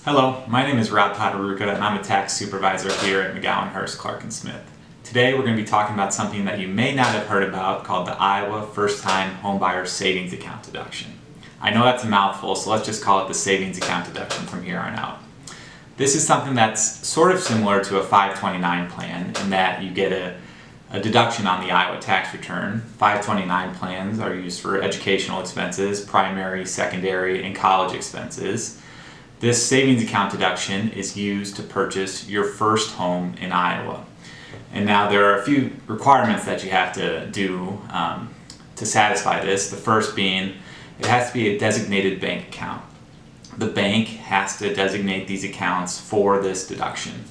Hello, my name is Rob Poterucha and I'm a tax supervisor here at McGowan Hurst Clark & Smith. Today we're going to be talking about something that you may not have heard about called the Iowa First-Time Homebuyer Savings Account Deduction. I know that's a mouthful, so let's just call it the Savings Account Deduction from here on out. This is something that's sort of similar to a 529 plan in that you get a deduction on the Iowa tax return. 529 plans are used for educational expenses, primary, secondary, and college expenses. This savings account deduction is used to purchase your first home in Iowa. And now there are a few requirements that you have to do to satisfy this. The first being, it has to be a designated bank account. The bank has to designate these accounts for this deduction.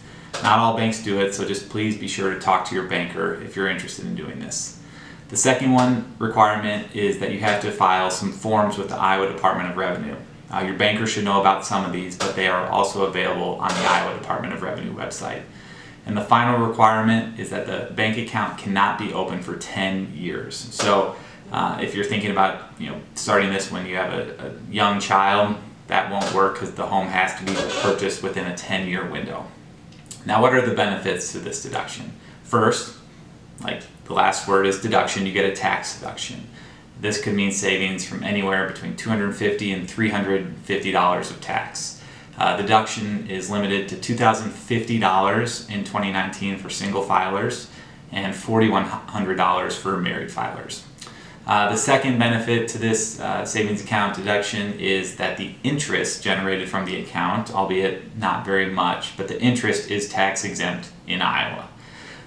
Not all banks do it, so just please be sure to talk to your banker if you're interested in doing this. The second requirement is that you have to file some forms with the Iowa Department of Revenue. Your banker should know about some of these, but they are also available on the Iowa Department of Revenue website. And the final requirement is that the bank account cannot be open for 10 years. So if you're thinking about starting this when you have a young child, that won't work because the home has to be purchased within a 10-year window. Now, what are the benefits to this deduction? First, like the last word is deduction, you get a tax deduction. This could mean savings from anywhere between $250 and $350 of tax. Deduction is limited to $2,050 in 2019 for single filers and $4,100 for married filers. The second benefit to this savings account deduction is that the interest generated from the account, albeit not very much, but the interest is tax exempt in Iowa.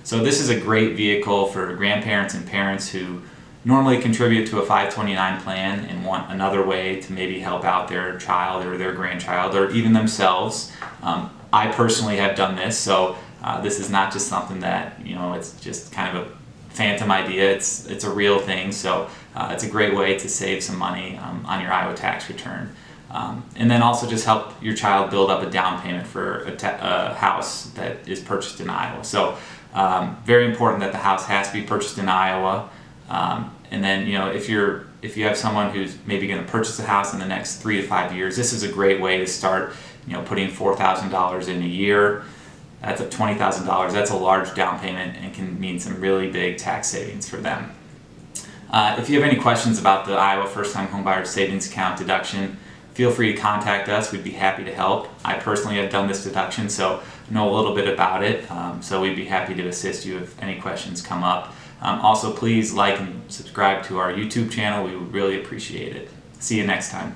So this is a great vehicle for grandparents and parents who normally contribute to a 529 plan and want another way to maybe help out their child or their grandchild or even themselves. I personally have done this, so this is not just something that it's just kind of a phantom idea. It's a real thing, so it's a great way to save some money on your Iowa tax return. And then also just help your child build up a down payment for a house that is purchased in Iowa. So very important that the house has to be purchased in Iowa. And then, if you have someone who's maybe going to purchase a house in the next 3 to 5 years, this is a great way to start, putting $4,000 in a year. That's up $20,000. That's a large down payment and can mean some really big tax savings for them. If you have any questions about the Iowa First-Time Homebuyer Savings Account deduction, feel free to contact us. We'd be happy to help. I personally have done this deduction, so know a little bit about it. So we'd be happy to assist you if any questions come up. Also, please like and subscribe to our YouTube channel. We would really appreciate it. See you next time.